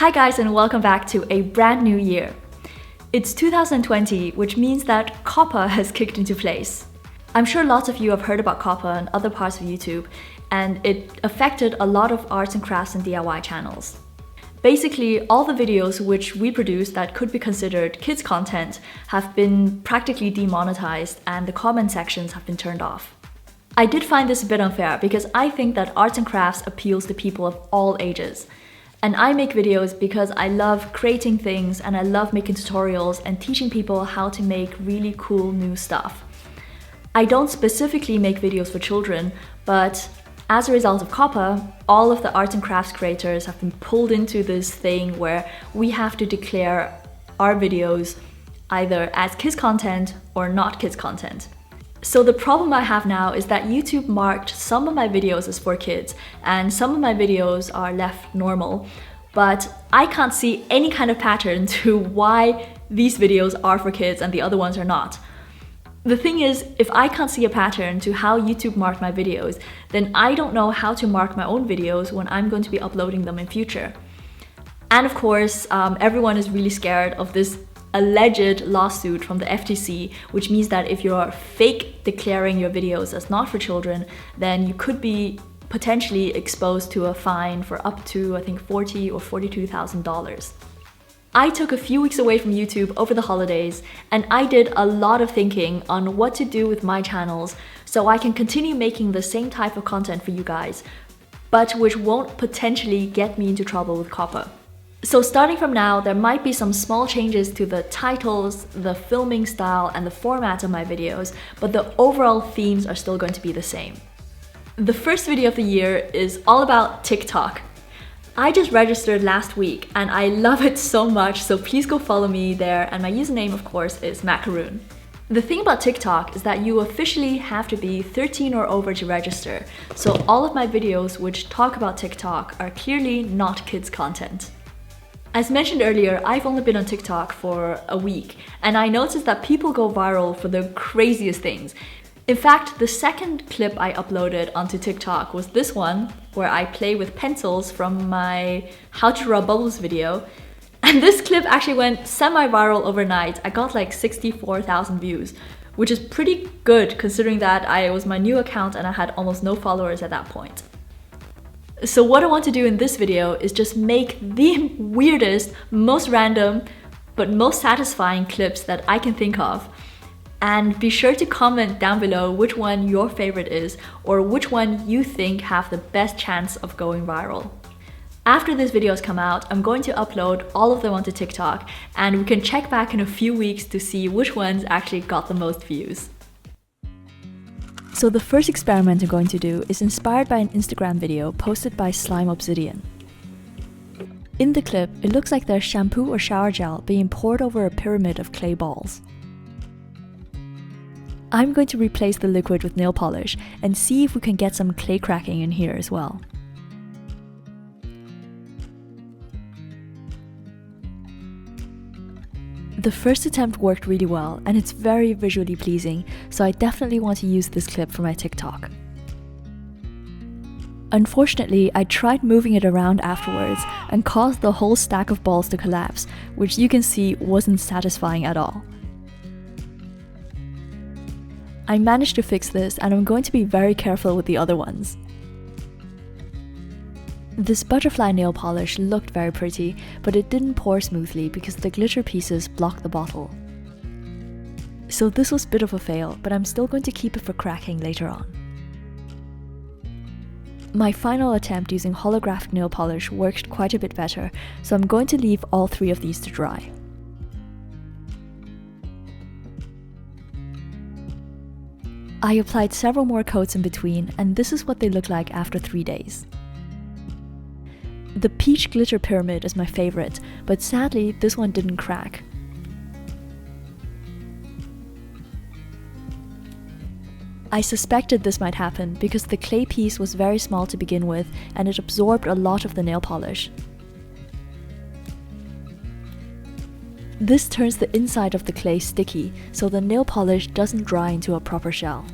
Hi guys, and welcome back to a brand new year. It's 2020, which means that COPPA has kicked into place. I'm sure lots of you have heard about COPPA and other parts of YouTube, and it affected a lot of arts and crafts and DIY channels. Basically, all the videos which we produce that could be considered kids content have been practically demonetized and the comment sections have been turned off. I did find this a bit unfair because I think that arts and crafts appeals to people of all ages. And I make videos because I love creating things and I love making tutorials and teaching people how to make really cool new stuff. I don't specifically make videos for children, but as a result of COPPA, all of the arts and crafts creators have been pulled into this thing where we have to declare our videos either as kids content or not kids content. So the problem I have now is that YouTube marked some of my videos as for kids and some of my videos are left normal, but I can't see any kind of pattern to why these videos are for kids and the other ones are not. The thing is, if I can't see a pattern to how YouTube marked my videos, then I don't know how to mark my own videos when I'm going to be uploading them in future. And of course, everyone is really scared of this alleged lawsuit from the FTC, which means that if you're fake declaring your videos as not for children, then you could be potentially exposed to a fine for up to, I think, $40,000 or $42,000. I took a few weeks away from YouTube over the holidays, and I did a lot of thinking on what to do with my channels so I can continue making the same type of content for you guys, but which won't potentially get me into trouble with COPPA. So starting from now, there might be some small changes to the titles, the filming style, and the format of my videos, but the overall themes are still going to be the same. The first video of the year is all about TikTok. I just registered last week and I love it so much, so please go follow me there, and my username of course is macaroon. The thing about TikTok is that you officially have to be 13 or over to register, so all of my videos which talk about TikTok are clearly not kids content. As mentioned earlier, I've only been on TikTok for a week, and I noticed that people go viral for the craziest things. In fact, the second clip I uploaded onto TikTok was this one, where I play with pencils from my How to Rub Bubbles video. And this clip actually went semi-viral overnight. I got like 64,000 views, which is pretty good considering that it was my new account and I had almost no followers at that point. So what I want to do in this video is just make the weirdest, most random, but most satisfying clips that I can think of. And be sure to comment down below which one your favorite is or which one you think have the best chance of going viral. After these videos come out, I'm going to upload all of them onto TikTok, and we can check back in a few weeks to see which ones actually got the most views. So the first experiment I'm going to do is inspired by an Instagram video posted by Slime Obsidian. In the clip, it looks like there's shampoo or shower gel being poured over a pyramid of clay balls. I'm going to replace the liquid with nail polish and see if we can get some clay cracking in here as well. The first attempt worked really well and it's very visually pleasing, so I definitely want to use this clip for my TikTok. Unfortunately, I tried moving it around afterwards and caused the whole stack of balls to collapse, which you can see wasn't satisfying at all. I managed to fix this, and I'm going to be very careful with the other ones. This butterfly nail polish looked very pretty, but it didn't pour smoothly because the glitter pieces blocked the bottle. So this was a bit of a fail, but I'm still going to keep it for cracking later on. My final attempt using holographic nail polish worked quite a bit better, so I'm going to leave all three of these to dry. I applied several more coats in between, and this is what they look like after 3 days. The peach glitter pyramid is my favorite, but sadly this one didn't crack. I suspected this might happen because the clay piece was very small to begin with and it absorbed a lot of the nail polish. This turns the inside of the clay sticky, so the nail polish doesn't dry into a proper shell.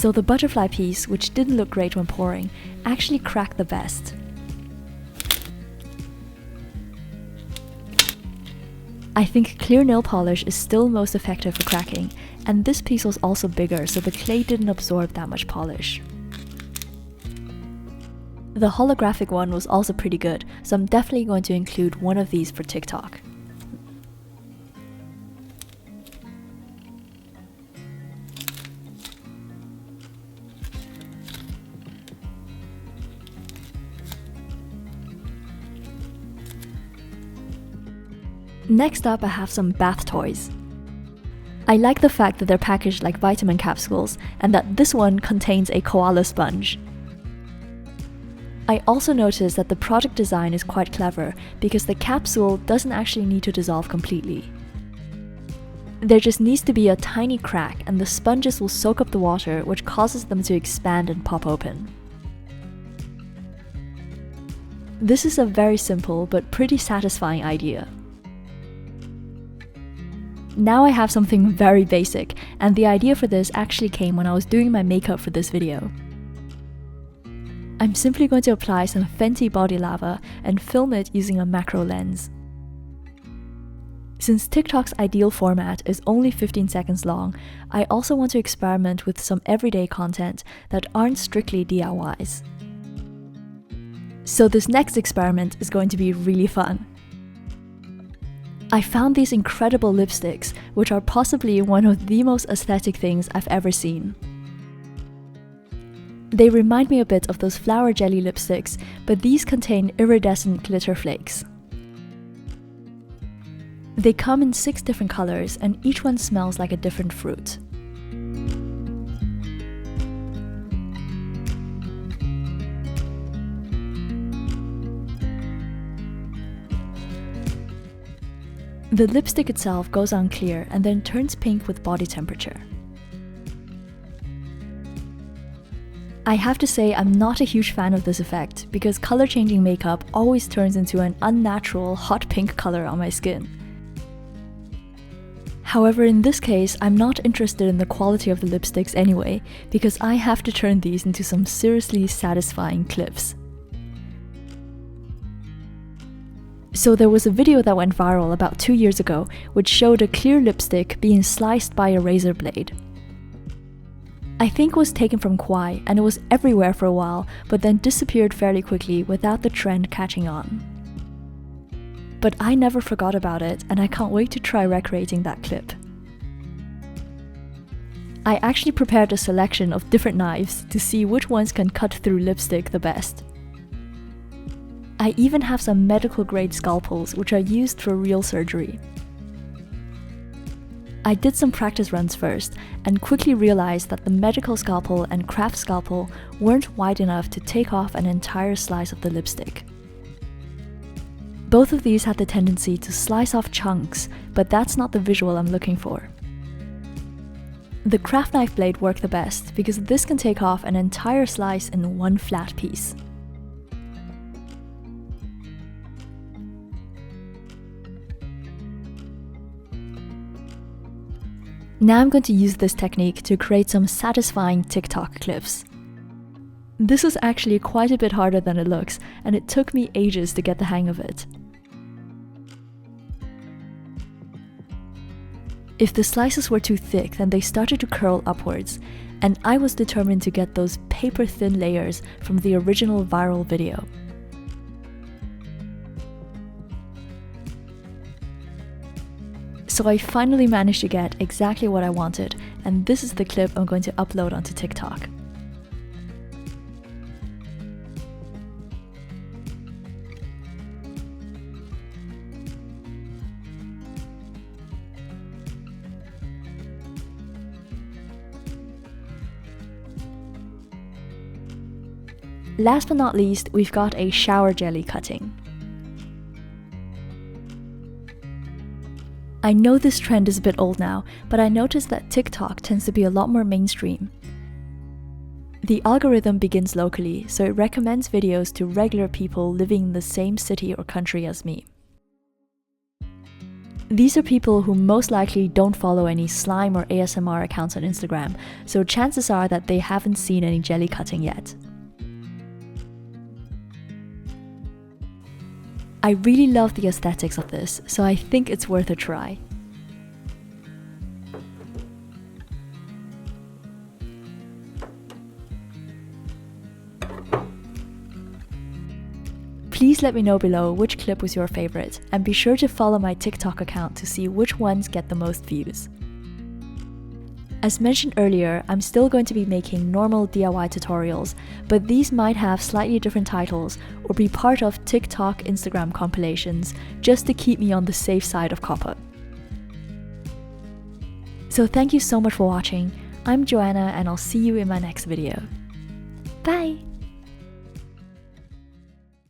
So the butterfly piece, which didn't look great when pouring, actually cracked the best. I think clear nail polish is still most effective for cracking, and this piece was also bigger, so the clay didn't absorb that much polish. The holographic one was also pretty good, so I'm definitely going to include one of these for TikTok. Next up, I have some bath toys. I like the fact that they're packaged like vitamin capsules and that this one contains a koala sponge. I also noticed that the product design is quite clever because the capsule doesn't actually need to dissolve completely. There just needs to be a tiny crack and the sponges will soak up the water, which causes them to expand and pop open. This is a very simple but pretty satisfying idea. Now I have something very basic, and the idea for this actually came when I was doing my makeup for this video. I'm simply going to apply some Fenty body lava and film it using a macro lens. Since TikTok's ideal format is only 15 seconds long, I also want to experiment with some everyday content that aren't strictly DIYs. So this next experiment is going to be really fun. I found these incredible lipsticks, which are possibly one of the most aesthetic things I've ever seen. They remind me a bit of those flower jelly lipsticks, but these contain iridescent glitter flakes. They come in 6 different colors, and each one smells like a different fruit. The lipstick itself goes on clear and then turns pink with body temperature. I have to say I'm not a huge fan of this effect because color-changing makeup always turns into an unnatural hot pink color on my skin. However, in this case, I'm not interested in the quality of the lipsticks anyway, because I have to turn these into some seriously satisfying clips. So there was a video that went viral about 2 years ago, which showed a clear lipstick being sliced by a razor blade. I think it was taken from Kwai, and it was everywhere for a while, but then disappeared fairly quickly without the trend catching on. But I never forgot about it, and I can't wait to try recreating that clip. I actually prepared a selection of different knives to see which ones can cut through lipstick the best. I even have some medical grade scalpels which are used for real surgery. I did some practice runs first and quickly realized that the medical scalpel and craft scalpel weren't wide enough to take off an entire slice of the lipstick. Both of these had the tendency to slice off chunks, but that's not the visual I'm looking for. The craft knife blade worked the best because this can take off an entire slice in one flat piece. Now I'm going to use this technique to create some satisfying TikTok clips. This was actually quite a bit harder than it looks, and it took me ages to get the hang of it. If the slices were too thick, then they started to curl upwards, and I was determined to get those paper-thin layers from the original viral video. So I finally managed to get exactly what I wanted, and this is the clip I'm going to upload onto TikTok. Last but not least, we've got a shower jelly cutting. I know this trend is a bit old now, but I noticed that TikTok tends to be a lot more mainstream. The algorithm begins locally, so it recommends videos to regular people living in the same city or country as me. These are people who most likely don't follow any slime or ASMR accounts on Instagram, so chances are that they haven't seen any jelly cutting yet. I really love the aesthetics of this, so I think it's worth a try. Please let me know below which clip was your favorite, and be sure to follow my TikTok account to see which ones get the most views. As mentioned earlier, I'm still going to be making normal DIY tutorials, but these might have slightly different titles or be part of TikTok Instagram compilations, just to keep me on the safe side of copper. So thank you so much for watching. I'm Joanna, and I'll see you in my next video. Bye!